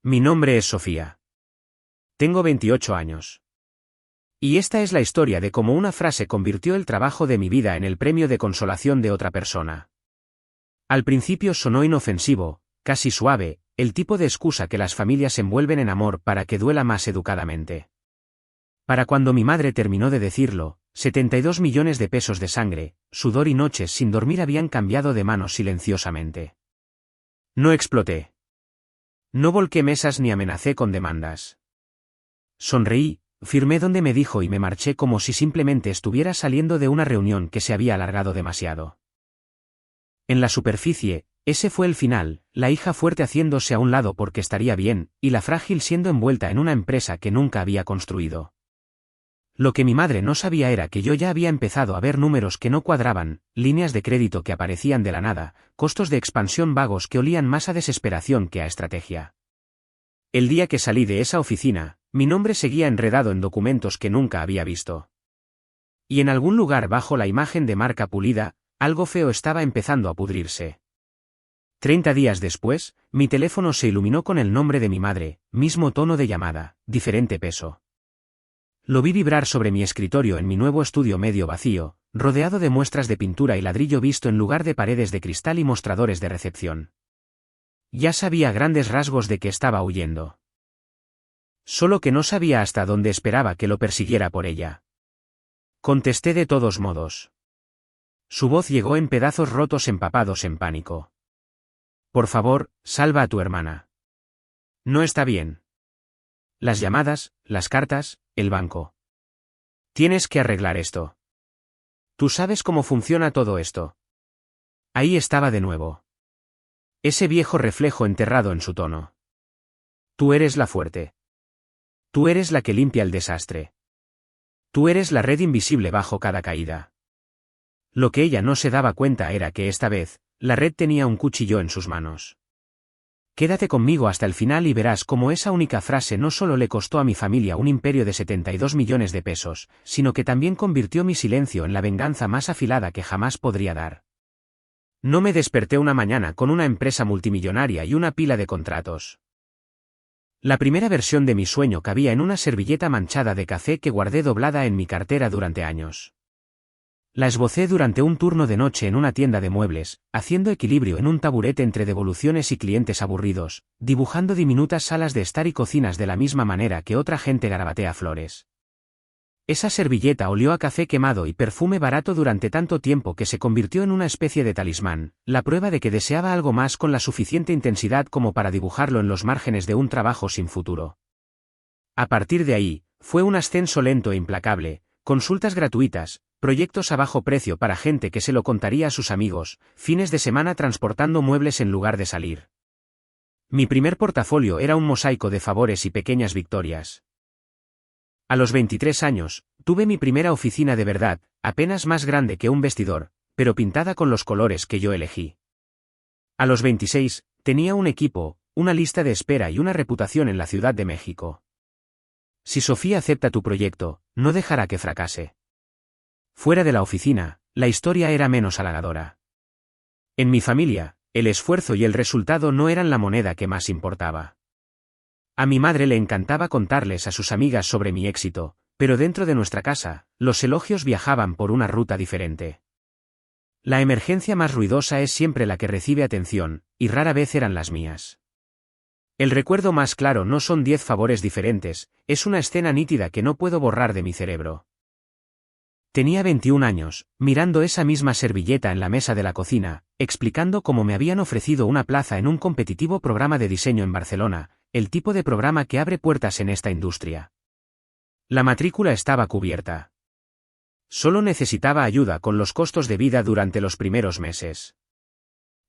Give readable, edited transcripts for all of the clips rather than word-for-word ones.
Mi nombre es Sofía. Tengo 28 años. Y esta es la historia de cómo una frase convirtió el trabajo de mi vida en el premio de consolación de otra persona. Al principio sonó inofensivo, casi suave, el tipo de excusa que las familias envuelven en amor para que duela más educadamente. Para cuando mi madre terminó de decirlo, 72 millones de pesos de sangre, sudor y noches sin dormir habían cambiado de manos silenciosamente. No exploté. No volqué mesas ni amenacé con demandas. Sonreí, firmé donde me dijo y me marché como si simplemente estuviera saliendo de una reunión que se había alargado demasiado. En la superficie, ese fue el final, la hija fuerte haciéndose a un lado porque estaría bien, y la frágil siendo envuelta en una empresa que nunca había construido. Lo que mi madre no sabía era que yo ya había empezado a ver números que no cuadraban, líneas de crédito que aparecían de la nada, costos de expansión vagos que olían más a desesperación que a estrategia. El día que salí de esa oficina, mi nombre seguía enredado en documentos que nunca había visto. Y en algún lugar bajo la imagen de marca pulida, algo feo estaba empezando a pudrirse. 30 días después, mi teléfono se iluminó con el nombre de mi madre, mismo tono de llamada, diferente peso. Lo vi vibrar sobre mi escritorio en mi nuevo estudio medio vacío, rodeado de muestras de pintura y ladrillo visto en lugar de paredes de cristal y mostradores de recepción. Ya sabía a grandes rasgos de que estaba huyendo. Solo que no sabía hasta dónde esperaba que lo persiguiera por ella. Contesté de todos modos. Su voz llegó en pedazos rotos empapados en pánico. Por favor, salva a tu hermana. No está bien. Las llamadas, las cartas, el banco. Tienes que arreglar esto. ¿Tú sabes cómo funciona todo esto? Ahí estaba de nuevo. Ese viejo reflejo enterrado en su tono. Tú eres la fuerte. Tú eres la que limpia el desastre. Tú eres la red invisible bajo cada caída. Lo que ella no se daba cuenta era que esta vez, la red tenía un cuchillo en sus manos. Quédate conmigo hasta el final y verás cómo esa única frase no solo le costó a mi familia un imperio de 72 millones de pesos, sino que también convirtió mi silencio en la venganza más afilada que jamás podría dar. No me desperté una mañana con una empresa multimillonaria y una pila de contratos. La primera versión de mi sueño cabía en una servilleta manchada de café que guardé doblada en mi cartera durante años. La esbocé durante un turno de noche en una tienda de muebles, haciendo equilibrio en un taburete entre devoluciones y clientes aburridos, dibujando diminutas salas de estar y cocinas de la misma manera que otra gente garabatea flores. Esa servilleta olió a café quemado y perfume barato durante tanto tiempo que se convirtió en una especie de talismán, la prueba de que deseaba algo más con la suficiente intensidad como para dibujarlo en los márgenes de un trabajo sin futuro. A partir de ahí, fue un ascenso lento e implacable, consultas gratuitas, proyectos a bajo precio para gente que se lo contaría a sus amigos, fines de semana transportando muebles en lugar de salir. Mi primer portafolio era un mosaico de favores y pequeñas victorias. A los 23 años, tuve mi primera oficina de verdad, apenas más grande que un vestidor, pero pintada con los colores que yo elegí. A los 26, tenía un equipo, una lista de espera y una reputación en la Ciudad de México. Si Sofía acepta tu proyecto, no dejará que fracase. Fuera de la oficina, la historia era menos halagadora. En mi familia, el esfuerzo y el resultado no eran la moneda que más importaba. A mi madre le encantaba contarles a sus amigas sobre mi éxito, pero dentro de nuestra casa, los elogios viajaban por una ruta diferente. La emergencia más ruidosa es siempre la que recibe atención, y rara vez eran las mías. El recuerdo más claro no son 10 favores diferentes, es una escena nítida que no puedo borrar de mi cerebro. Tenía 21 años, mirando esa misma servilleta en la mesa de la cocina, explicando cómo me habían ofrecido una plaza en un competitivo programa de diseño en Barcelona, el tipo de programa que abre puertas en esta industria. La matrícula estaba cubierta. Solo necesitaba ayuda con los costos de vida durante los primeros meses.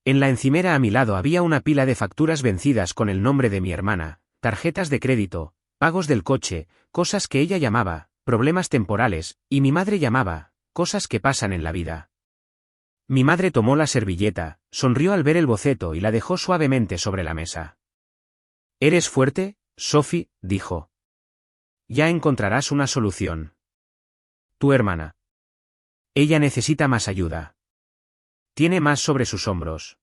En la encimera a mi lado había una pila de facturas vencidas con el nombre de mi hermana, tarjetas de crédito, pagos del coche, cosas que ella llamaba problemas temporales, y mi madre llamaba cosas que pasan en la vida. Mi madre tomó la servilleta, sonrió al ver el boceto y la dejó suavemente sobre la mesa. ¿Eres fuerte, Sophie?, dijo. Ya encontrarás una solución. Tu hermana. Ella necesita más ayuda. Tiene más sobre sus hombros.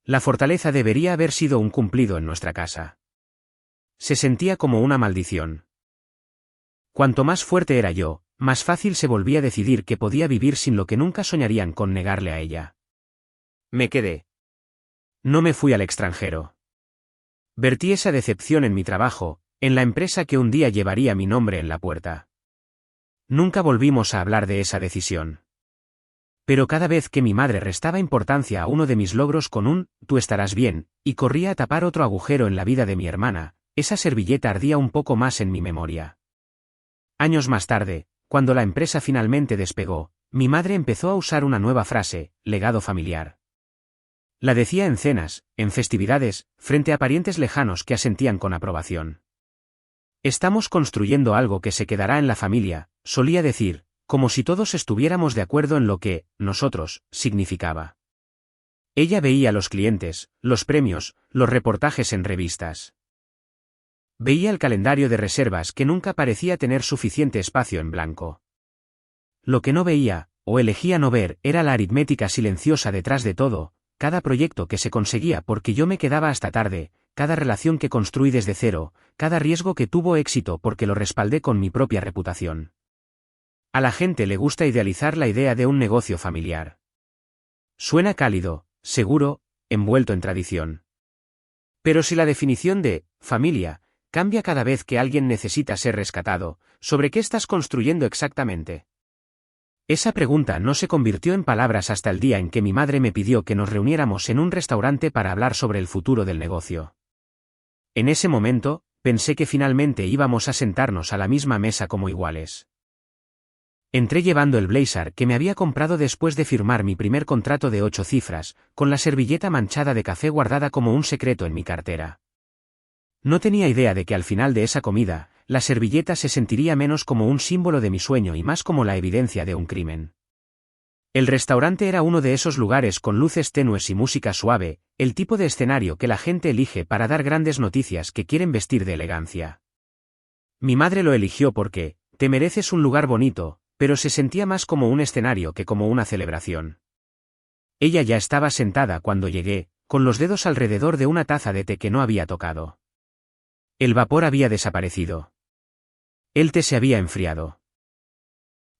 La fortaleza debería haber sido un cumplido en nuestra casa. Se sentía como una maldición. Cuanto más fuerte era yo, más fácil se volvía decidir que podía vivir sin lo que nunca soñarían con negarle a ella. Me quedé. No me fui al extranjero. Vertí esa decepción en mi trabajo, en la empresa que un día llevaría mi nombre en la puerta. Nunca volvimos a hablar de esa decisión. Pero cada vez que mi madre restaba importancia a uno de mis logros con un «tú estarás bien», y corría a tapar otro agujero en la vida de mi hermana, esa servilleta ardía un poco más en mi memoria. Años más tarde, cuando la empresa finalmente despegó, mi madre empezó a usar una nueva frase, legado familiar. La decía en cenas, en festividades, frente a parientes lejanos que asentían con aprobación. Estamos construyendo algo que se quedará en la familia, solía decir, como si todos estuviéramos de acuerdo en lo que, nosotros, significaba. Ella veía los clientes, los premios, los reportajes en revistas. Veía el calendario de reservas que nunca parecía tener suficiente espacio en blanco. Lo que no veía, o elegía no ver, era la aritmética silenciosa detrás de todo, cada proyecto que se conseguía porque yo me quedaba hasta tarde, cada relación que construí desde cero, cada riesgo que tuvo éxito porque lo respaldé con mi propia reputación. A la gente le gusta idealizar la idea de un negocio familiar. Suena cálido, seguro, envuelto en tradición. Pero si la definición de familia cambia cada vez que alguien necesita ser rescatado, ¿sobre qué estás construyendo exactamente? Esa pregunta no se convirtió en palabras hasta el día en que mi madre me pidió que nos reuniéramos en un restaurante para hablar sobre el futuro del negocio. En ese momento, pensé que finalmente íbamos a sentarnos a la misma mesa como iguales. Entré llevando el blazer que me había comprado después de firmar mi primer contrato de 8 cifras, con la servilleta manchada de café guardada como un secreto en mi cartera. No tenía idea de que al final de esa comida, la servilleta se sentiría menos como un símbolo de mi sueño y más como la evidencia de un crimen. El restaurante era uno de esos lugares con luces tenues y música suave, el tipo de escenario que la gente elige para dar grandes noticias que quieren vestir de elegancia. Mi madre lo eligió porque, te mereces un lugar bonito, pero se sentía más como un escenario que como una celebración. Ella ya estaba sentada cuando llegué, con los dedos alrededor de una taza de té que no había tocado. El vapor había desaparecido. El té se había enfriado.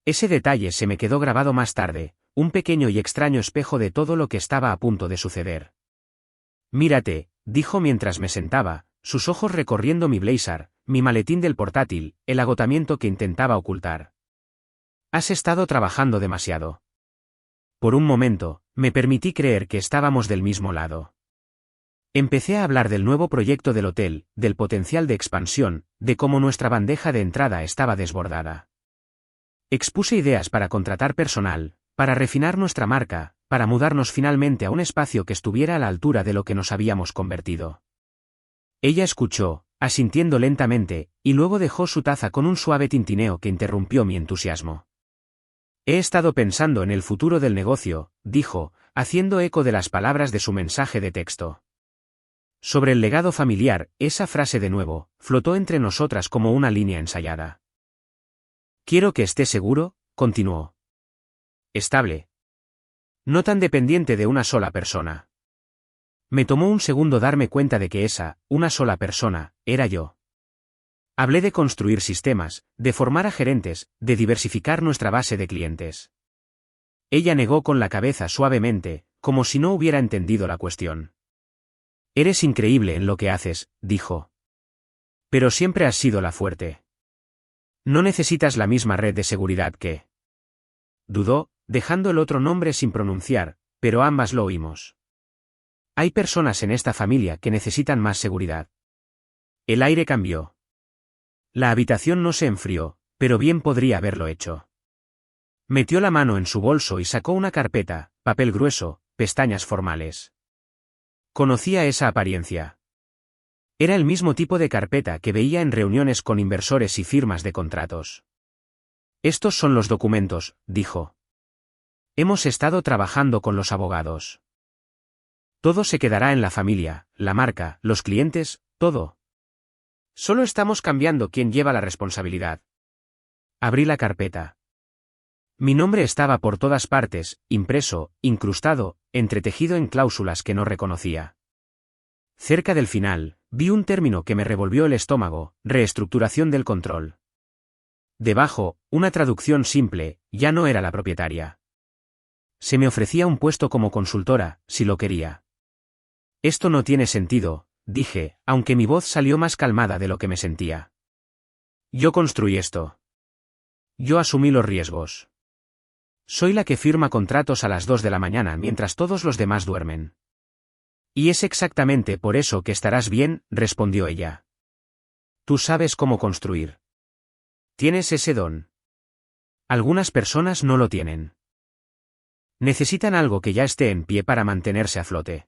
Ese detalle se me quedó grabado más tarde, un pequeño y extraño espejo de todo lo que estaba a punto de suceder. Mírate, dijo mientras me sentaba, sus ojos recorriendo mi blazer, mi maletín del portátil, el agotamiento que intentaba ocultar. Has estado trabajando demasiado. Por un momento, me permití creer que estábamos del mismo lado. Empecé a hablar del nuevo proyecto del hotel, del potencial de expansión, de cómo nuestra bandeja de entrada estaba desbordada. Expuse ideas para contratar personal, para refinar nuestra marca, para mudarnos finalmente a un espacio que estuviera a la altura de lo que nos habíamos convertido. Ella escuchó, asintiendo lentamente, y luego dejó su taza con un suave tintineo que interrumpió mi entusiasmo. He estado pensando en el futuro del negocio, dijo, haciendo eco de las palabras de su mensaje de texto. Sobre el legado familiar, esa frase de nuevo, flotó entre nosotras como una línea ensayada. Quiero que esté seguro, continuó. Estable. No tan dependiente de una sola persona. Me tomó un segundo darme cuenta de que esa, una sola persona, era yo. Hablé de construir sistemas, de formar a gerentes, de diversificar nuestra base de clientes. Ella negó con la cabeza suavemente, como si no hubiera entendido la cuestión. Eres increíble en lo que haces, dijo. Pero siempre has sido la fuerte. No necesitas la misma red de seguridad que... Dudó, dejando el otro nombre sin pronunciar, pero ambas lo oímos. Hay personas en esta familia que necesitan más seguridad. El aire cambió. La habitación no se enfrió, pero bien podría haberlo hecho. Metió la mano en su bolso y sacó una carpeta, papel grueso, pestañas formales. Conocía esa apariencia. Era el mismo tipo de carpeta que veía en reuniones con inversores y firmas de contratos. Estos son los documentos, dijo. Hemos estado trabajando con los abogados. Todo se quedará en la familia, la marca, los clientes, todo. Solo estamos cambiando quién lleva la responsabilidad. Abrí la carpeta. Mi nombre estaba por todas partes, impreso, incrustado, entretejido en cláusulas que no reconocía. Cerca del final, vi un término que me revolvió el estómago: reestructuración del control. Debajo, una traducción simple: ya no era la propietaria. Se me ofrecía un puesto como consultora, si lo quería. Esto no tiene sentido, dije, aunque mi voz salió más calmada de lo que me sentía. Yo construí esto. Yo asumí los riesgos. Soy la que firma contratos a las 2 de la mañana mientras todos los demás duermen. Y es exactamente por eso que estarás bien, respondió ella. Tú sabes cómo construir. Tienes ese don. Algunas personas no lo tienen. Necesitan algo que ya esté en pie para mantenerse a flote.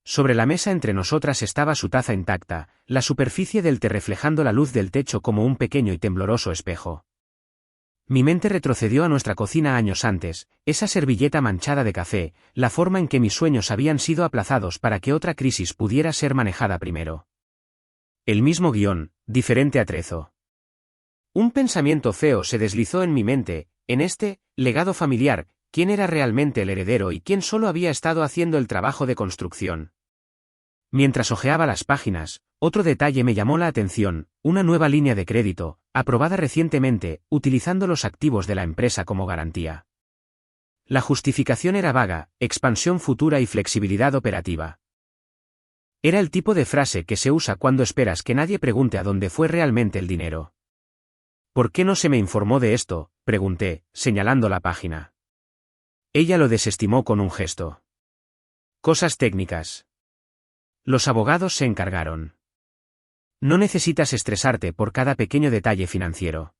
Sobre la mesa entre nosotras estaba su taza intacta, la superficie del té reflejando la luz del techo como un pequeño y tembloroso espejo. Mi mente retrocedió a nuestra cocina años antes, esa servilleta manchada de café, la forma en que mis sueños habían sido aplazados para que otra crisis pudiera ser manejada primero. El mismo guión, diferente atrezo. Un pensamiento feo se deslizó en mi mente: en este legado familiar, ¿quién era realmente el heredero y quién solo había estado haciendo el trabajo de construcción? Mientras hojeaba las páginas, otro detalle me llamó la atención: una nueva línea de crédito, aprobada recientemente, utilizando los activos de la empresa como garantía. La justificación era vaga: expansión futura y flexibilidad operativa. Era el tipo de frase que se usa cuando esperas que nadie pregunte a dónde fue realmente el dinero. ¿Por qué no se me informó de esto?, pregunté, señalando la página. Ella lo desestimó con un gesto. Cosas técnicas. Los abogados se encargaron. No necesitas estresarte por cada pequeño detalle financiero.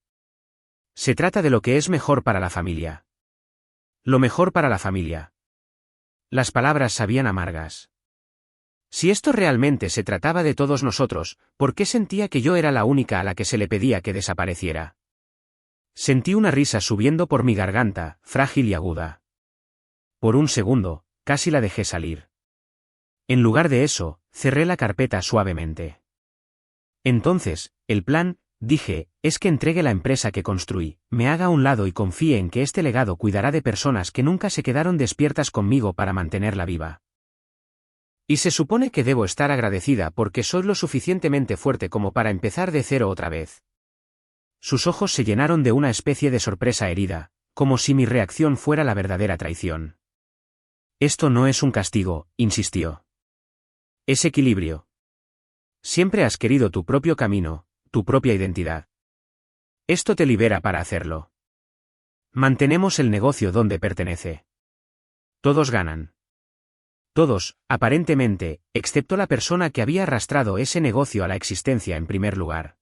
Se trata de lo que es mejor para la familia. Lo mejor para la familia. Las palabras sabían amargas. Si esto realmente se trataba de todos nosotros, ¿por qué sentía que yo era la única a la que se le pedía que desapareciera? Sentí una risa subiendo por mi garganta, frágil y aguda. Por un segundo, casi la dejé salir. En lugar de eso, cerré la carpeta suavemente. Entonces, el plan, dije, es que entregue la empresa que construí, me haga a un lado y confíe en que este legado cuidará de personas que nunca se quedaron despiertas conmigo para mantenerla viva. Y se supone que debo estar agradecida porque soy lo suficientemente fuerte como para empezar de cero otra vez. Sus ojos se llenaron de una especie de sorpresa herida, como si mi reacción fuera la verdadera traición. Esto no es un castigo, insistió. Es equilibrio. Siempre has querido tu propio camino, tu propia identidad. Esto te libera para hacerlo. Mantenemos el negocio donde pertenece. Todos ganan. Todos, aparentemente, excepto la persona que había arrastrado ese negocio a la existencia en primer lugar.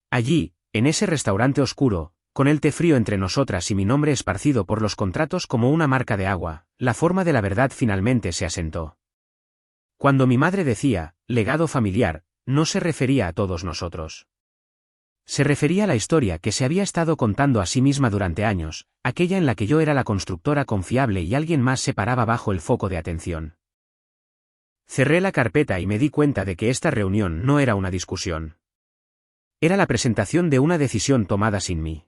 Allí, en ese restaurante oscuro, con el té frío entre nosotras y mi nombre esparcido por los contratos como una marca de agua, la forma de la verdad finalmente se asentó. Cuando mi madre decía, legado familiar, no se refería a todos nosotros. Se refería a la historia que se había estado contando a sí misma durante años, aquella en la que yo era la constructora confiable y alguien más se paraba bajo el foco de atención. Cerré la carpeta y me di cuenta de que esta reunión no era una discusión. Era la presentación de una decisión tomada sin mí.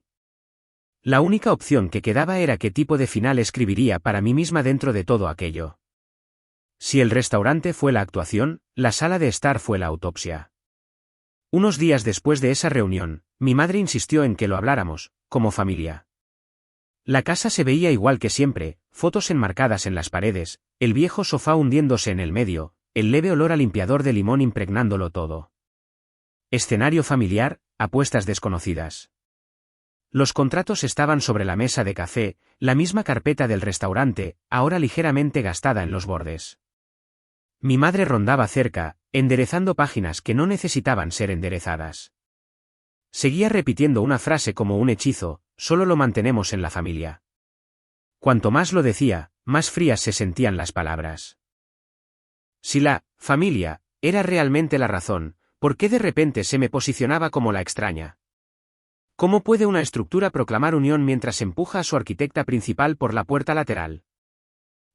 La única opción que quedaba era qué tipo de final escribiría para mí misma dentro de todo aquello. Si el restaurante fue la actuación, la sala de estar fue la autopsia. Unos días después de esa reunión, mi madre insistió en que lo habláramos, como familia. La casa se veía igual que siempre, fotos enmarcadas en las paredes, el viejo sofá hundiéndose en el medio, el leve olor a limpiador de limón impregnándolo todo. Escenario familiar, apuestas desconocidas. Los contratos estaban sobre la mesa de café, la misma carpeta del restaurante, ahora ligeramente gastada en los bordes. Mi madre rondaba cerca, enderezando páginas que no necesitaban ser enderezadas. Seguía repitiendo una frase como un hechizo: solo lo mantenemos en la familia. Cuanto más lo decía, más frías se sentían las palabras. Si la familia era realmente la razón, ¿por qué de repente se me posicionaba como la extraña? ¿Cómo puede una estructura proclamar unión mientras empuja a su arquitecta principal por la puerta lateral?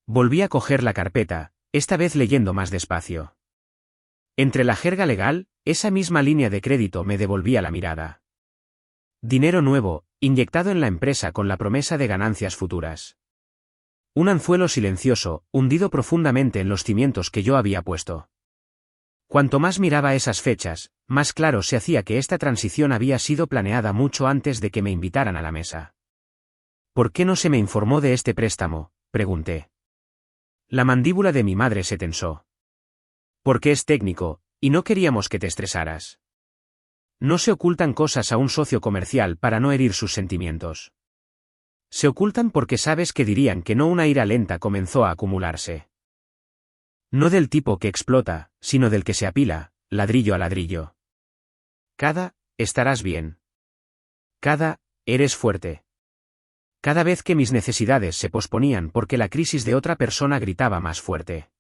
Volví a coger la carpeta, esta vez leyendo más despacio. Entre la jerga legal, esa misma línea de crédito me devolvía la mirada. Dinero nuevo, inyectado en la empresa con la promesa de ganancias futuras. Un anzuelo silencioso, hundido profundamente en los cimientos que yo había puesto. Cuanto más miraba esas fechas, más claro se hacía que esta transición había sido planeada mucho antes de que me invitaran a la mesa. ¿Por qué no se me informó de este préstamo?, pregunté. La mandíbula de mi madre se tensó. Porque es técnico, y no queríamos que te estresaras. No se ocultan cosas a un socio comercial para no herir sus sentimientos. Se ocultan porque sabes que dirían que no. Una ira lenta comenzó a acumularse. No del tipo que explota, sino del que se apila, ladrillo a ladrillo. Estarás bien. Eres fuerte. Cada vez que mis necesidades se posponían porque la crisis de otra persona gritaba más fuerte.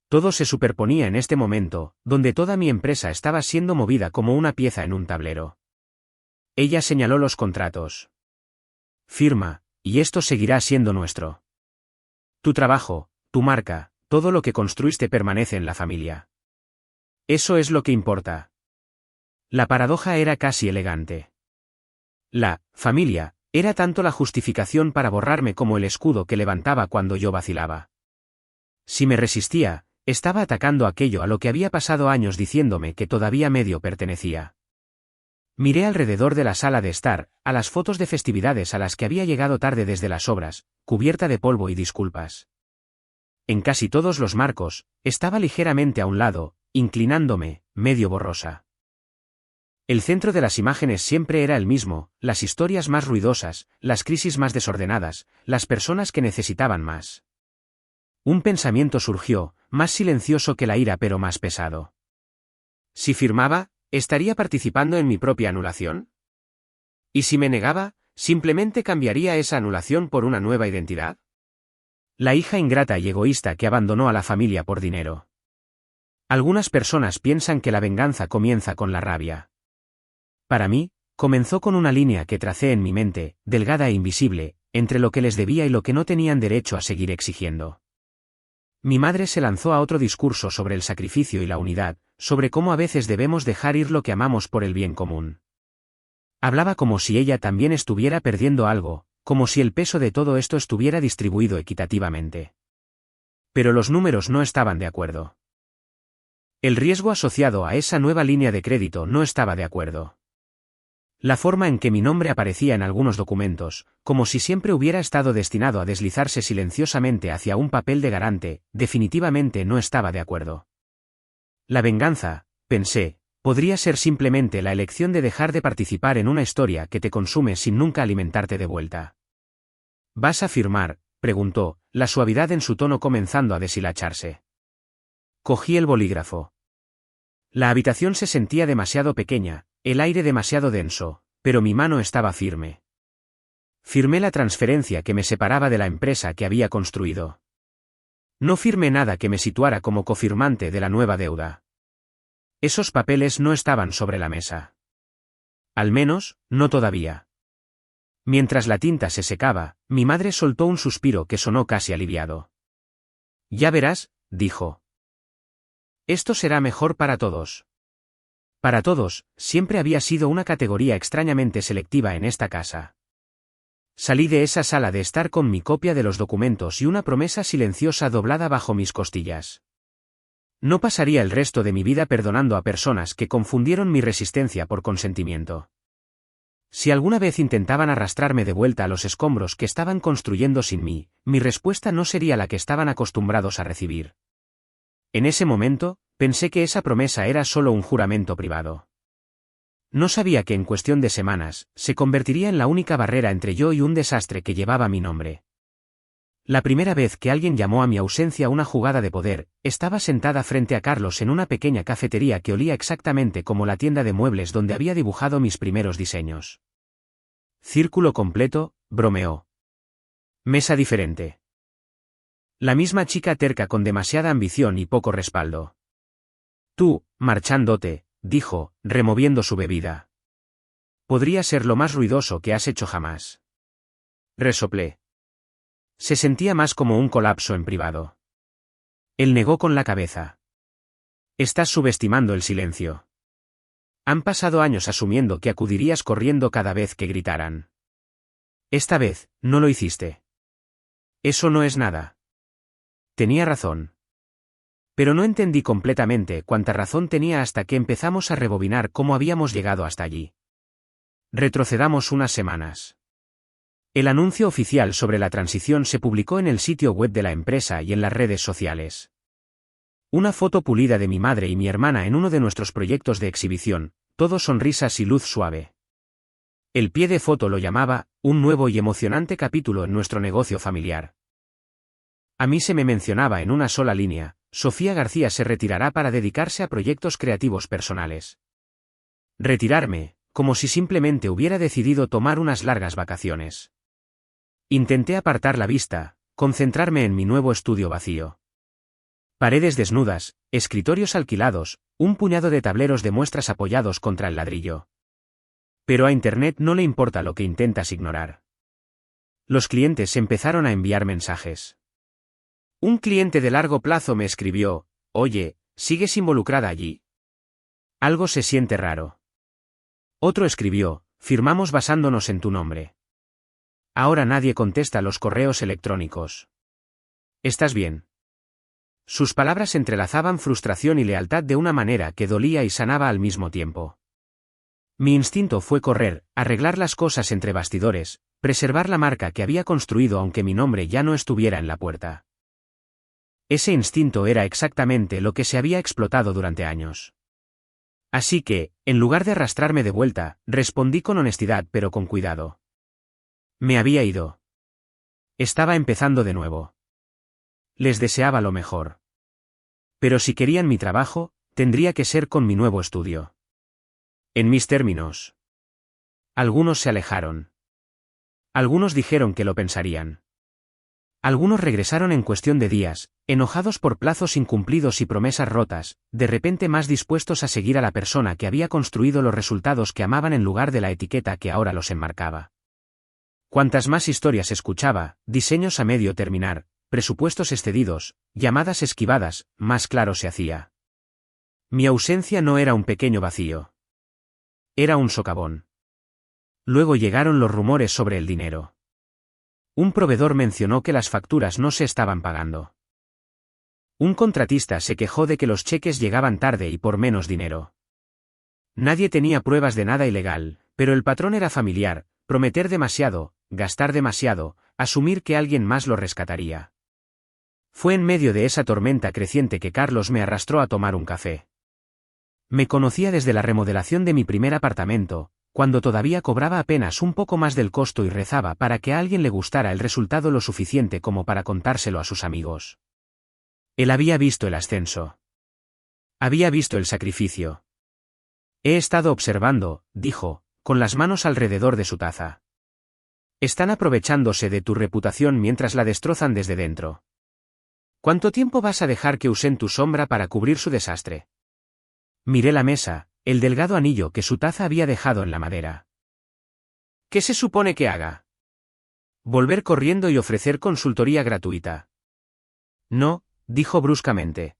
Todo se superponía en este momento, donde toda mi empresa estaba siendo movida como una pieza en un tablero. Ella señaló los contratos. Firma, y esto seguirá siendo nuestro. Tu trabajo, tu marca, todo lo que construiste permanece en la familia. Eso es lo que importa. La paradoja era casi elegante. La familia era tanto la justificación para borrarme como el escudo que levantaba cuando yo vacilaba. Si me resistía, estaba atacando aquello a lo que había pasado años diciéndome que todavía medio pertenecía. Miré alrededor de la sala de estar, a las fotos de festividades a las que había llegado tarde desde las obras, cubierta de polvo y disculpas. En casi todos los marcos, estaba ligeramente a un lado, inclinándome, medio borrosa. El centro de las imágenes siempre era el mismo, las historias más ruidosas, las crisis más desordenadas, las personas que necesitaban más. Un pensamiento surgió, más silencioso que la ira pero más pesado. Si firmaba, ¿estaría participando en mi propia anulación? ¿Y si me negaba, simplemente cambiaría esa anulación por una nueva identidad? La hija ingrata y egoísta que abandonó a la familia por dinero. Algunas personas piensan que la venganza comienza con la rabia. Para mí, comenzó con una línea que tracé en mi mente, delgada e invisible, entre lo que les debía y lo que no tenían derecho a seguir exigiendo. Mi madre se lanzó a otro discurso sobre el sacrificio y la unidad, sobre cómo a veces debemos dejar ir lo que amamos por el bien común. Hablaba como si ella también estuviera perdiendo algo, como si el peso de todo esto estuviera distribuido equitativamente. Pero los números no estaban de acuerdo. El riesgo asociado a esa nueva línea de crédito no estaba de acuerdo. La forma en que mi nombre aparecía en algunos documentos, como si siempre hubiera estado destinado a deslizarse silenciosamente hacia un papel de garante, definitivamente no estaba de acuerdo. La venganza, pensé, podría ser simplemente la elección de dejar de participar en una historia que te consume sin nunca alimentarte de vuelta. ¿Vas a firmar?, preguntó, la suavidad en su tono comenzando a deshilacharse. Cogí el bolígrafo. La habitación se sentía demasiado pequeña, el aire demasiado denso, pero mi mano estaba firme. Firmé la transferencia que me separaba de la empresa que había construido. No firmé nada que me situara como cofirmante de la nueva deuda. Esos papeles no estaban sobre la mesa. Al menos, no todavía. Mientras la tinta se secaba, mi madre soltó un suspiro que sonó casi aliviado. Ya verás, dijo. Esto será mejor para todos. Para todos, siempre había sido una categoría extrañamente selectiva en esta casa. Salí de esa sala de estar con mi copia de los documentos y una promesa silenciosa doblada bajo mis costillas. No pasaría el resto de mi vida perdonando a personas que confundieron mi resistencia por consentimiento. Si alguna vez intentaban arrastrarme de vuelta a los escombros que estaban construyendo sin mí, mi respuesta no sería la que estaban acostumbrados a recibir. En ese momento, pensé que esa promesa era solo un juramento privado. No sabía que en cuestión de semanas, se convertiría en la única barrera entre yo y un desastre que llevaba mi nombre. La primera vez que alguien llamó a mi ausencia una jugada de poder, estaba sentada frente a Carlos en una pequeña cafetería que olía exactamente como la tienda de muebles donde había dibujado mis primeros diseños. Círculo completo, bromeó. Mesa diferente. La misma chica terca con demasiada ambición y poco respaldo. Tú, marchándote, dijo, removiendo su bebida. Podría ser lo más ruidoso que has hecho jamás. Resoplé. Se sentía más como un colapso en privado. Él negó con la cabeza. Estás subestimando el silencio. Han pasado años asumiendo que acudirías corriendo cada vez que gritaran. Esta vez, no lo hiciste. Eso no es nada. Tenía razón. Pero no entendí completamente cuánta razón tenía hasta que empezamos a rebobinar cómo habíamos llegado hasta allí. Retrocedamos unas semanas. El anuncio oficial sobre la transición se publicó en el sitio web de la empresa y en las redes sociales. Una foto pulida de mi madre y mi hermana en uno de nuestros proyectos de exhibición, todo sonrisas y luz suave. El pie de foto lo llamaba, un nuevo y emocionante capítulo en nuestro negocio familiar. A mí se me mencionaba en una sola línea: Sofía García se retirará para dedicarse a proyectos creativos personales. Retirarme, como si simplemente hubiera decidido tomar unas largas vacaciones. Intenté apartar la vista, concentrarme en mi nuevo estudio vacío. Paredes desnudas, escritorios alquilados, un puñado de tableros de muestras apoyados contra el ladrillo. Pero a Internet no le importa lo que intentas ignorar. Los clientes empezaron a enviar mensajes. Un cliente de largo plazo me escribió: «Oye, ¿sigues involucrada allí? Algo se siente raro». Otro escribió: «Firmamos basándonos en tu nombre. Ahora nadie contesta los correos electrónicos. ¿Estás bien?». Sus palabras entrelazaban frustración y lealtad de una manera que dolía y sanaba al mismo tiempo. Mi instinto fue correr, arreglar las cosas entre bastidores, preservar la marca que había construido aunque mi nombre ya no estuviera en la puerta. Ese instinto era exactamente lo que se había explotado durante años. Así que, en lugar de arrastrarme de vuelta, respondí con honestidad pero con cuidado. Me había ido. Estaba empezando de nuevo. Les deseaba lo mejor. Pero si querían mi trabajo, tendría que ser con mi nuevo estudio. En mis términos. Algunos se alejaron. Algunos dijeron que lo pensarían. Algunos regresaron en cuestión de días, enojados por plazos incumplidos y promesas rotas, de repente más dispuestos a seguir a la persona que había construido los resultados que amaban en lugar de la etiqueta que ahora los enmarcaba. Cuantas más historias escuchaba, diseños a medio terminar, presupuestos excedidos, llamadas esquivadas, más claro se hacía. Mi ausencia no era un pequeño vacío. Era un socavón. Luego llegaron los rumores sobre el dinero. Un proveedor mencionó que las facturas no se estaban pagando. Un contratista se quejó de que los cheques llegaban tarde y por menos dinero. Nadie tenía pruebas de nada ilegal, pero el patrón era familiar: prometer demasiado, gastar demasiado, asumir que alguien más lo rescataría. Fue en medio de esa tormenta creciente que Carlos me arrastró a tomar un café. Me conocía desde la remodelación de mi primer apartamento, cuando todavía cobraba apenas un poco más del costo y rezaba para que a alguien le gustara el resultado lo suficiente como para contárselo a sus amigos. Él había visto el ascenso. Había visto el sacrificio. «He estado observando», dijo, con las manos alrededor de su taza. «Están aprovechándose de tu reputación mientras la destrozan desde dentro. ¿Cuánto tiempo vas a dejar que usen tu sombra para cubrir su desastre?». Miré la mesa, el delgado anillo que su taza había dejado en la madera. «¿Qué se supone que haga? ¿Volver corriendo y ofrecer consultoría gratuita?». «No», dijo bruscamente.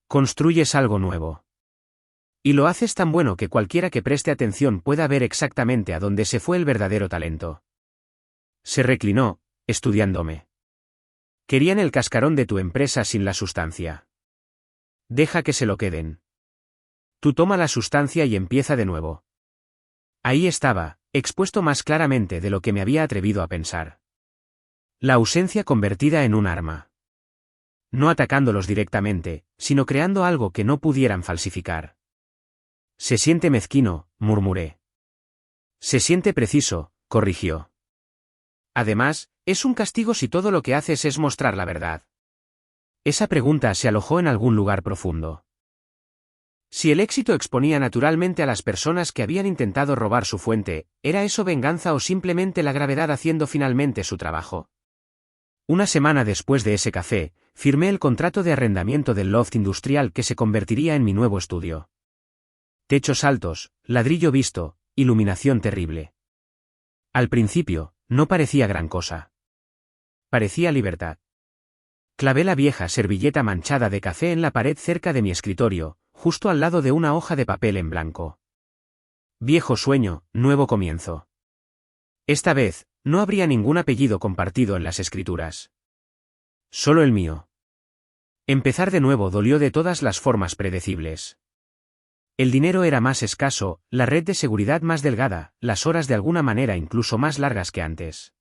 «Construyes algo nuevo. Y lo haces tan bueno que cualquiera que preste atención pueda ver exactamente a dónde se fue el verdadero talento». Se reclinó, estudiándome. «Querían el cascarón de tu empresa sin la sustancia. Deja que se lo queden. Tú toma la sustancia y empieza de nuevo». Ahí estaba, expuesto más claramente de lo que me había atrevido a pensar. La ausencia convertida en un arma. No atacándolos directamente, sino creando algo que no pudieran falsificar. «Se siente mezquino», murmuré. «Se siente preciso», corrigió. «Además, es un castigo si todo lo que haces es mostrar la verdad». Esa pregunta se alojó en algún lugar profundo. Si el éxito exponía naturalmente a las personas que habían intentado robar su fuente, ¿era eso venganza o simplemente la gravedad haciendo finalmente su trabajo? Una semana después de ese café, firmé el contrato de arrendamiento del loft industrial que se convertiría en mi nuevo estudio. Techos altos, ladrillo visto, iluminación terrible. Al principio, no parecía gran cosa. Parecía libertad. Clavé la vieja servilleta manchada de café en la pared cerca de mi escritorio, justo al lado de una hoja de papel en blanco. Viejo sueño, nuevo comienzo. Esta vez, no habría ningún apellido compartido en las escrituras. Solo el mío. Empezar de nuevo dolió de todas las formas predecibles. El dinero era más escaso, la red de seguridad más delgada, las horas de alguna manera incluso más largas que antes.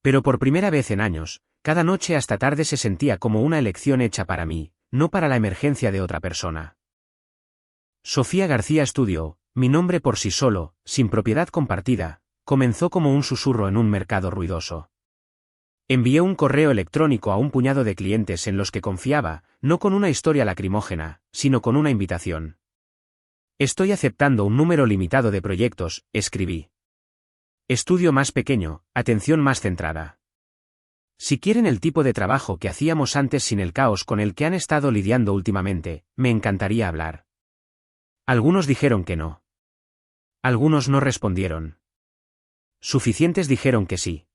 Pero por primera vez en años, cada noche hasta tarde se sentía como una elección hecha para mí, no para la emergencia de otra persona. Sofía García Studio, mi nombre por sí solo, sin propiedad compartida, comenzó como un susurro en un mercado ruidoso. Envié un correo electrónico a un puñado de clientes en los que confiaba, no con una historia lacrimógena, sino con una invitación. Estoy aceptando un número limitado de proyectos, escribí. Estudio más pequeño, atención más centrada. Si quieren el tipo de trabajo que hacíamos antes sin el caos con el que han estado lidiando últimamente, me encantaría hablar. Algunos dijeron que no. Algunos no respondieron. Suficientes dijeron que sí.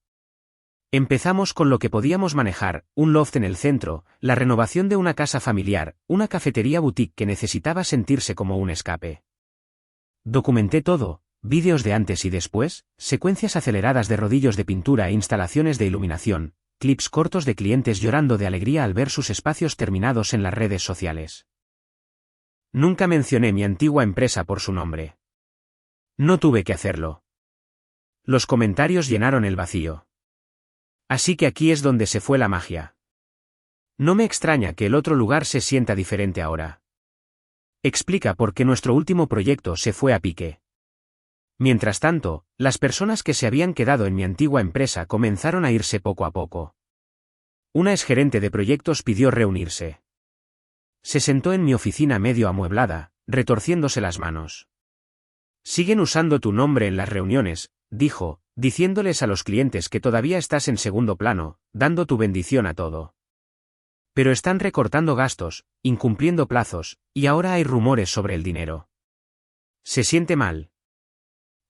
Empezamos con lo que podíamos manejar, un loft en el centro, la renovación de una casa familiar, una cafetería boutique que necesitaba sentirse como un escape. Documenté todo, vídeos de antes y después, secuencias aceleradas de rodillos de pintura e instalaciones de iluminación, clips cortos de clientes llorando de alegría al ver sus espacios terminados en las redes sociales. Nunca mencioné mi antigua empresa por su nombre. No tuve que hacerlo. Los comentarios llenaron el vacío. Así que aquí es donde se fue la magia. No me extraña que el otro lugar se sienta diferente ahora. Explica por qué nuestro último proyecto se fue a pique. Mientras tanto, las personas que se habían quedado en mi antigua empresa comenzaron a irse poco a poco. Una exgerente de proyectos pidió reunirse. Se sentó en mi oficina medio amueblada, retorciéndose las manos. Siguen usando tu nombre en las reuniones, dijo, diciéndoles a los clientes que todavía estás en segundo plano, dando tu bendición a todo. Pero están recortando gastos, incumpliendo plazos, y ahora hay rumores sobre el dinero. Se siente mal.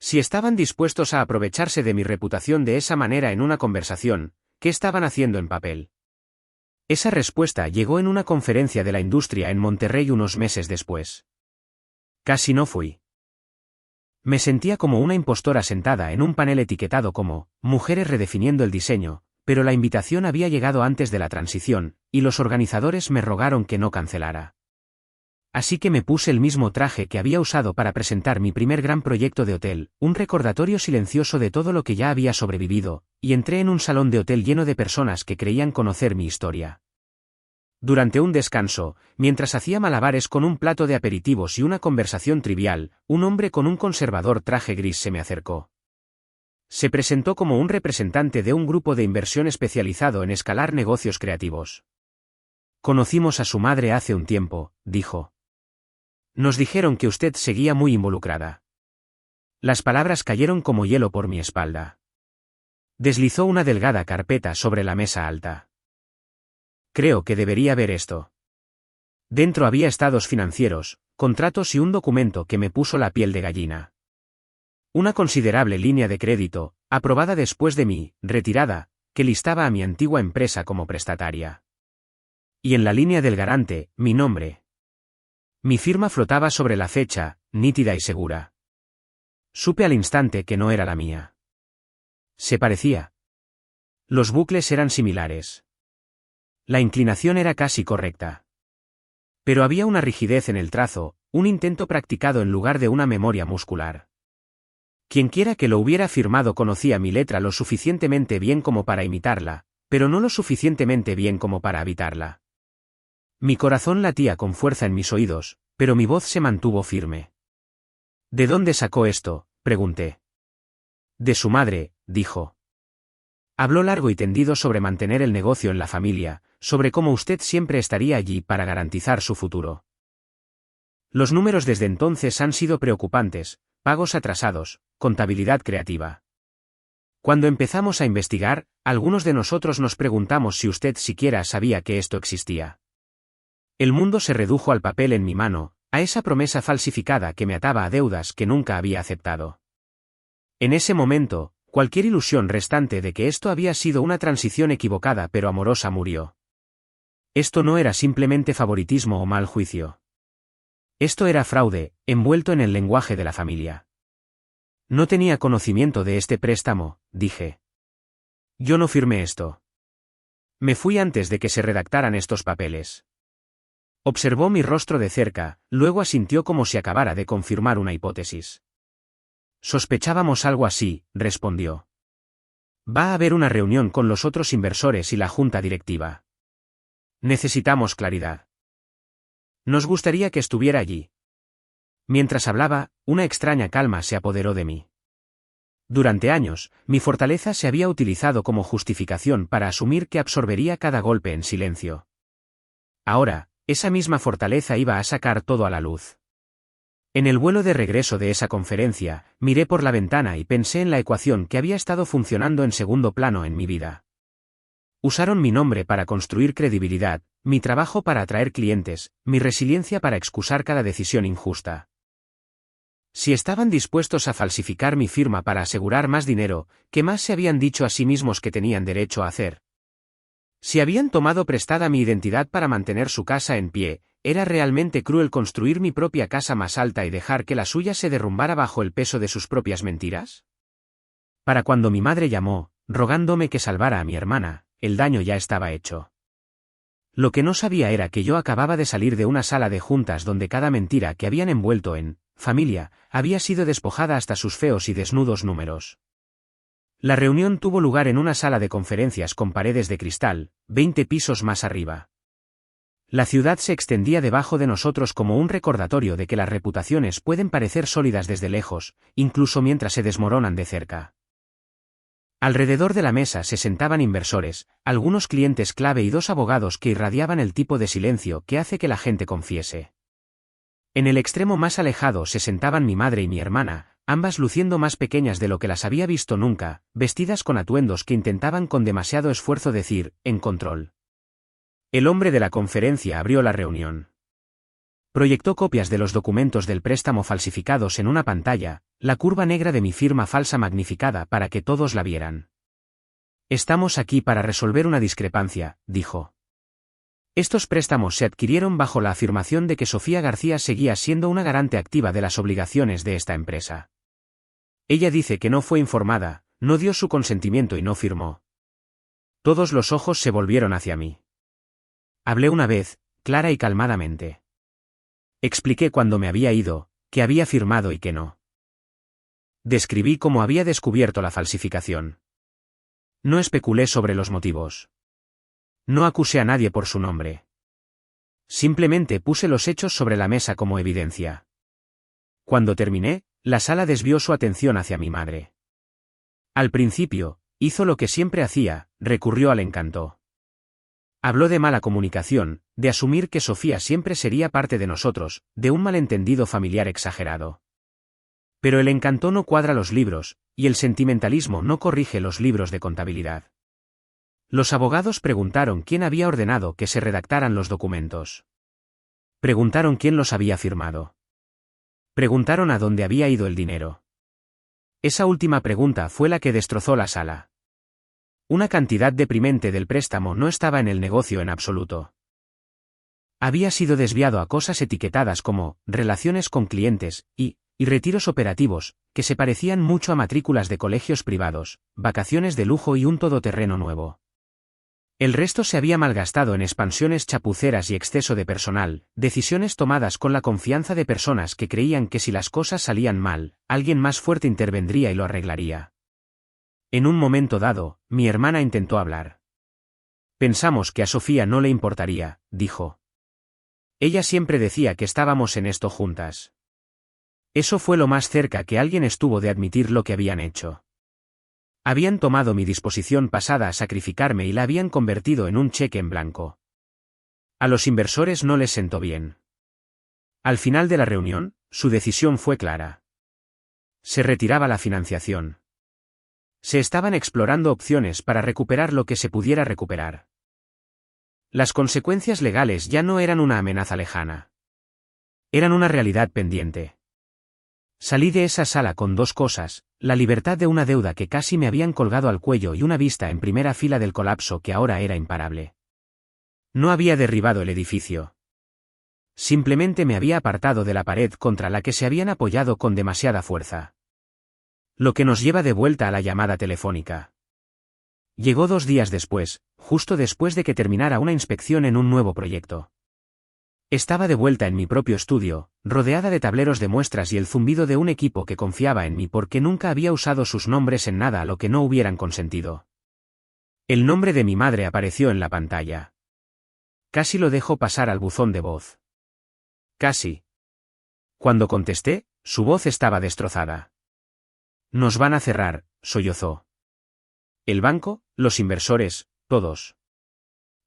Si estaban dispuestos a aprovecharse de mi reputación de esa manera en una conversación, ¿qué estaban haciendo en papel? Esa respuesta llegó en una conferencia de la industria en Monterrey unos meses después. Casi no fui. Me sentía como una impostora sentada en un panel etiquetado como Mujeres redefiniendo el diseño, pero la invitación había llegado antes de la transición, y los organizadores me rogaron que no cancelara. Así que me puse el mismo traje que había usado para presentar mi primer gran proyecto de hotel, un recordatorio silencioso de todo lo que ya había sobrevivido, y entré en un salón de hotel lleno de personas que creían conocer mi historia. Durante un descanso, mientras hacía malabares con un plato de aperitivos y una conversación trivial, un hombre con un conservador traje gris se me acercó. Se presentó como un representante de un grupo de inversión especializado en escalar negocios creativos. Conocimos a su madre hace un tiempo, dijo. Nos dijeron que usted seguía muy involucrada. Las palabras cayeron como hielo por mi espalda. Deslizó una delgada carpeta sobre la mesa alta. Creo que debería ver esto. Dentro había estados financieros, contratos y un documento que me puso la piel de gallina. Una considerable línea de crédito, aprobada después de mi retirada, que listaba a mi antigua empresa como prestataria. Y en la línea del garante, mi nombre. Mi firma flotaba sobre la fecha, nítida y segura. Supe al instante que no era la mía. Se parecía. Los bucles eran similares. La inclinación era casi correcta. Pero había una rigidez en el trazo, un intento practicado en lugar de una memoria muscular. Quienquiera que lo hubiera firmado conocía mi letra lo suficientemente bien como para imitarla, pero no lo suficientemente bien como para habitarla. Mi corazón latía con fuerza en mis oídos, pero mi voz se mantuvo firme. ¿De dónde sacó esto?, pregunté. De su madre, dijo. Habló largo y tendido sobre mantener el negocio en la familia, sobre cómo usted siempre estaría allí para garantizar su futuro. Los números desde entonces han sido preocupantes, pagos atrasados, contabilidad creativa. Cuando empezamos a investigar, algunos de nosotros nos preguntamos si usted siquiera sabía que esto existía. El mundo se redujo al papel en mi mano, a esa promesa falsificada que me ataba a deudas que nunca había aceptado. En ese momento, cualquier ilusión restante de que esto había sido una transición equivocada pero amorosa murió. Esto no era simplemente favoritismo o mal juicio. Esto era fraude, envuelto en el lenguaje de la familia. No tenía conocimiento de este préstamo, dije. Yo no firmé esto. Me fui antes de que se redactaran estos papeles. Observó mi rostro de cerca, luego asintió como si acabara de confirmar una hipótesis. Sospechábamos algo así, respondió. Va a haber una reunión con los otros inversores y la junta directiva. Necesitamos claridad. Nos gustaría que estuviera allí. Mientras hablaba, una extraña calma se apoderó de mí. Durante años, mi fortaleza se había utilizado como justificación para asumir que absorbería cada golpe en silencio. Ahora, esa misma fortaleza iba a sacar todo a la luz. En el vuelo de regreso de esa conferencia, miré por la ventana y pensé en la ecuación que había estado funcionando en segundo plano en mi vida. Usaron mi nombre para construir credibilidad, mi trabajo para atraer clientes, mi resiliencia para excusar cada decisión injusta. Si estaban dispuestos a falsificar mi firma para asegurar más dinero, ¿qué más se habían dicho a sí mismos que tenían derecho a hacer? Si habían tomado prestada mi identidad para mantener su casa en pie, ¿era realmente cruel construir mi propia casa más alta y dejar que la suya se derrumbara bajo el peso de sus propias mentiras? Para cuando mi madre llamó, rogándome que salvara a mi hermana, el daño ya estaba hecho. Lo que no sabía era que yo acababa de salir de una sala de juntas donde cada mentira que habían envuelto en familia había sido despojada hasta sus feos y desnudos números. La reunión tuvo lugar en una sala de conferencias con paredes de cristal, 20 pisos más arriba. La ciudad se extendía debajo de nosotros como un recordatorio de que las reputaciones pueden parecer sólidas desde lejos, incluso mientras se desmoronan de cerca. Alrededor de la mesa se sentaban inversores, algunos clientes clave y 2 abogados que irradiaban el tipo de silencio que hace que la gente confiese. En el extremo más alejado se sentaban mi madre y mi hermana, ambas luciendo más pequeñas de lo que las había visto nunca, vestidas con atuendos que intentaban con demasiado esfuerzo decir, en control. El hombre de la conferencia abrió la reunión. Proyectó copias de los documentos del préstamo falsificados en una pantalla, la curva negra de mi firma falsa magnificada para que todos la vieran. Estamos aquí para resolver una discrepancia, dijo. Estos préstamos se adquirieron bajo la afirmación de que Sofía García seguía siendo una garante activa de las obligaciones de esta empresa. Ella dice que no fue informada, no dio su consentimiento y no firmó. Todos los ojos se volvieron hacia mí. Hablé una vez, clara y calmadamente. Expliqué cuando me había ido, que había firmado y que no. Describí cómo había descubierto la falsificación. No especulé sobre los motivos. No acusé a nadie por su nombre. Simplemente puse los hechos sobre la mesa como evidencia. Cuando terminé, la sala desvió su atención hacia mi madre. Al principio, hizo lo que siempre hacía, recurrió al encanto. Habló de mala comunicación, de asumir que Sofía siempre sería parte de nosotros, de un malentendido familiar exagerado. Pero el encanto no cuadra los libros, y el sentimentalismo no corrige los libros de contabilidad. Los abogados preguntaron quién había ordenado que se redactaran los documentos. Preguntaron quién los había firmado. Preguntaron a dónde había ido el dinero. Esa última pregunta fue la que destrozó la sala. Una cantidad deprimente del préstamo no estaba en el negocio en absoluto. Había sido desviado a cosas etiquetadas como relaciones con clientes y retiros operativos, que se parecían mucho a matrículas de colegios privados, vacaciones de lujo y un todoterreno nuevo. El resto se había malgastado en expansiones chapuceras y exceso de personal, decisiones tomadas con la confianza de personas que creían que si las cosas salían mal, alguien más fuerte intervendría y lo arreglaría. En un momento dado, mi hermana intentó hablar. Pensamos que a Sofía no le importaría, dijo. Ella siempre decía que estábamos en esto juntas. Eso fue lo más cerca que alguien estuvo de admitir lo que habían hecho. Habían tomado mi disposición pasada a sacrificarme y la habían convertido en un cheque en blanco. A los inversores no les sentó bien. Al final de la reunión, su decisión fue clara. Se retiraba la financiación. Se estaban explorando opciones para recuperar lo que se pudiera recuperar. Las consecuencias legales ya no eran una amenaza lejana. Eran una realidad pendiente. Salí de esa sala con 2 cosas, la libertad de una deuda que casi me habían colgado al cuello y una vista en primera fila del colapso que ahora era imparable. No había derribado el edificio. Simplemente me había apartado de la pared contra la que se habían apoyado con demasiada fuerza. Lo que nos lleva de vuelta a la llamada telefónica. Llegó 2 días después, justo después de que terminara una inspección en un nuevo proyecto. Estaba de vuelta en mi propio estudio, rodeada de tableros de muestras y el zumbido de un equipo que confiaba en mí porque nunca había usado sus nombres en nada a lo que no hubieran consentido. El nombre de mi madre apareció en la pantalla. Casi lo dejo pasar al buzón de voz. Casi. Cuando contesté, su voz estaba destrozada. Nos van a cerrar, sollozó. El banco, los inversores, todos.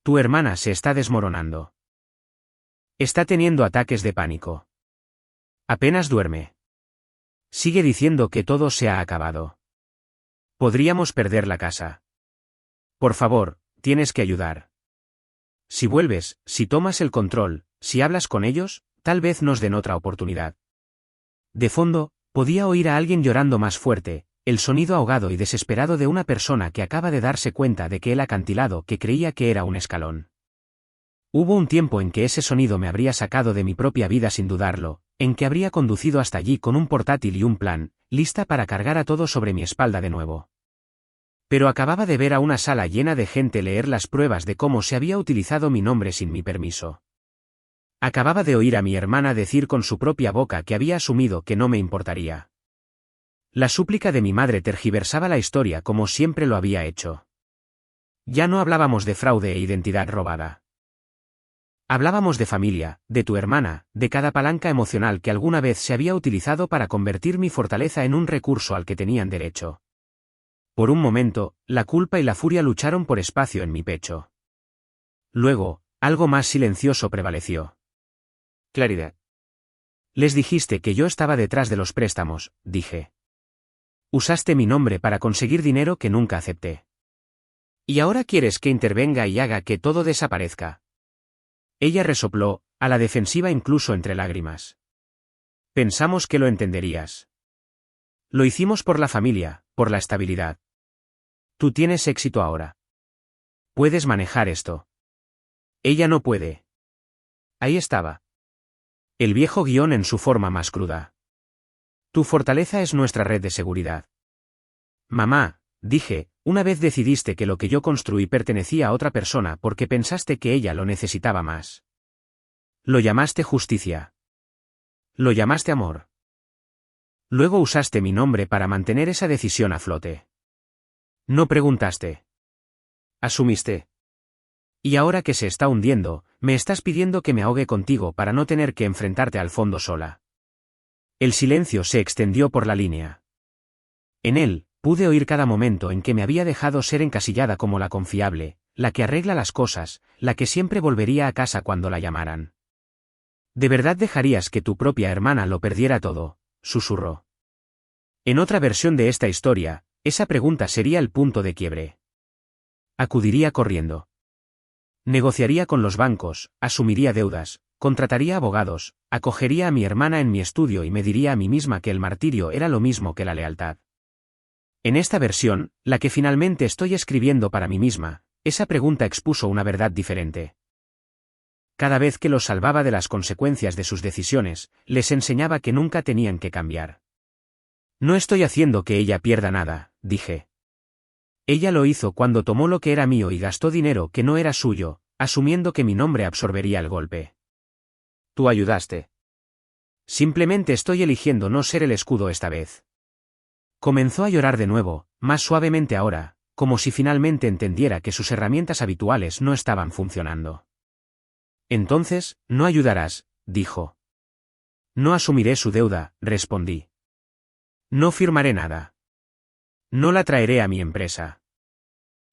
Tu hermana se está desmoronando. Está teniendo ataques de pánico. Apenas duerme. Sigue diciendo que todo se ha acabado. Podríamos perder la casa. Por favor, tienes que ayudar. Si vuelves, si tomas el control, si hablas con ellos, tal vez nos den otra oportunidad. De fondo, podía oír a alguien llorando más fuerte, el sonido ahogado y desesperado de una persona que acaba de darse cuenta de que el acantilado que creía que era un escalón. Hubo un tiempo en que ese sonido me habría sacado de mi propia vida sin dudarlo, en que habría conducido hasta allí con un portátil y un plan, lista para cargar a todo sobre mi espalda de nuevo. Pero acababa de ver a una sala llena de gente leer las pruebas de cómo se había utilizado mi nombre sin mi permiso. Acababa de oír a mi hermana decir con su propia boca que había asumido que no me importaría. La súplica de mi madre tergiversaba la historia como siempre lo había hecho. Ya no hablábamos de fraude e identidad robada. Hablábamos de familia, de tu hermana, de cada palanca emocional que alguna vez se había utilizado para convertir mi fortaleza en un recurso al que tenían derecho. Por un momento, la culpa y la furia lucharon por espacio en mi pecho. Luego, algo más silencioso prevaleció. Claridad. Les dijiste que yo estaba detrás de los préstamos, dije. Usaste mi nombre para conseguir dinero que nunca acepté. ¿Y ahora quieres que intervenga y haga que todo desaparezca? Ella resopló, a la defensiva incluso entre lágrimas. Pensamos que lo entenderías. Lo hicimos por la familia, por la estabilidad. Tú tienes éxito ahora. Puedes manejar esto. Ella no puede. Ahí estaba. El viejo guión en su forma más cruda. Tu fortaleza es nuestra red de seguridad. Mamá, dije, una vez decidiste que lo que yo construí pertenecía a otra persona porque pensaste que ella lo necesitaba más. Lo llamaste justicia. Lo llamaste amor. Luego usaste mi nombre para mantener esa decisión a flote. No preguntaste. Asumiste. Y ahora que se está hundiendo, me estás pidiendo que me ahogue contigo para no tener que enfrentarte al fondo sola. El silencio se extendió por la línea. En él, pude oír cada momento en que me había dejado ser encasillada como la confiable, la que arregla las cosas, la que siempre volvería a casa cuando la llamaran. ¿De verdad dejarías que tu propia hermana lo perdiera todo?, susurró. En otra versión de esta historia, esa pregunta sería el punto de quiebre. Acudiría corriendo. Negociaría con los bancos, asumiría deudas, contrataría abogados, acogería a mi hermana en mi estudio y me diría a mí misma que el martirio era lo mismo que la lealtad. En esta versión, la que finalmente estoy escribiendo para mí misma, esa pregunta expuso una verdad diferente. Cada vez que los salvaba de las consecuencias de sus decisiones, les enseñaba que nunca tenían que cambiar. No estoy haciendo que ella pierda nada, dije. Ella lo hizo cuando tomó lo que era mío y gastó dinero que no era suyo, asumiendo que mi nombre absorbería el golpe. Tú ayudaste. Simplemente estoy eligiendo no ser el escudo esta vez. Comenzó a llorar de nuevo, más suavemente ahora, como si finalmente entendiera que sus herramientas habituales no estaban funcionando. Entonces, no ayudarás, dijo. No asumiré su deuda, respondí. No firmaré nada. No la traeré a mi empresa.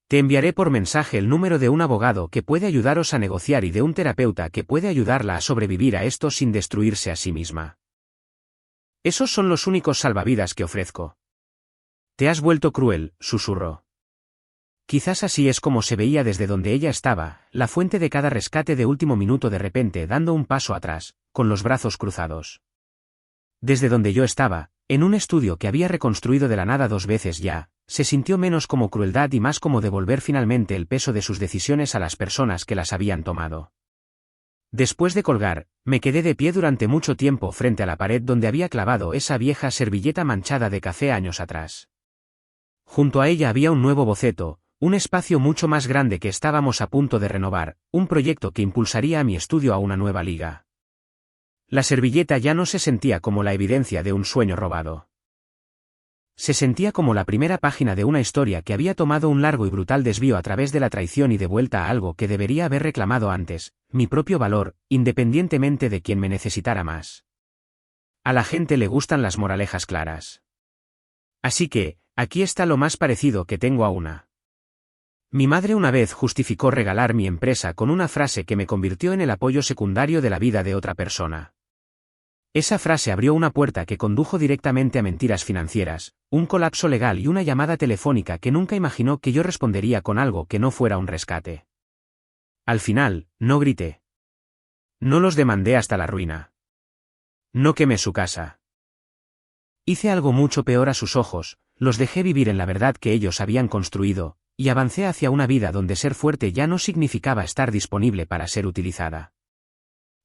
Te enviaré por mensaje el número de un abogado que puede ayudaros a negociar y de un terapeuta que puede ayudarla a sobrevivir a esto sin destruirse a sí misma. Esos son los únicos salvavidas que ofrezco. Te has vuelto cruel, susurró. Quizás así es como se veía desde donde ella estaba, la fuente de cada rescate de último minuto de repente dando un paso atrás, con los brazos cruzados. Desde donde yo estaba, en un estudio que había reconstruido de la nada 2 veces ya, se sintió menos como crueldad y más como devolver finalmente el peso de sus decisiones a las personas que las habían tomado. Después de colgar, me quedé de pie durante mucho tiempo frente a la pared donde había clavado esa vieja servilleta manchada de café años atrás. Junto a ella había un nuevo boceto, un espacio mucho más grande que estábamos a punto de renovar, un proyecto que impulsaría a mi estudio a una nueva liga. La servilleta ya no se sentía como la evidencia de un sueño robado. Se sentía como la primera página de una historia que había tomado un largo y brutal desvío a través de la traición y de vuelta a algo que debería haber reclamado antes, mi propio valor, independientemente de quien me necesitara más. A la gente le gustan las moralejas claras. Así que, aquí está lo más parecido que tengo a una. Mi madre una vez justificó regalar mi empresa con una frase que me convirtió en el apoyo secundario de la vida de otra persona. Esa frase abrió una puerta que condujo directamente a mentiras financieras, un colapso legal y una llamada telefónica que nunca imaginó que yo respondería con algo que no fuera un rescate. Al final, no grité. No los demandé hasta la ruina. No quemé su casa. Hice algo mucho peor a sus ojos, los dejé vivir en la verdad que ellos habían construido, y avancé hacia una vida donde ser fuerte ya no significaba estar disponible para ser utilizada.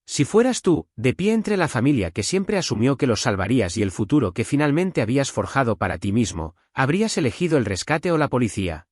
Si fueras tú, de pie entre la familia que siempre asumió que los salvarías y el futuro que finalmente habías forjado para ti mismo, ¿habrías elegido el rescate o la policía?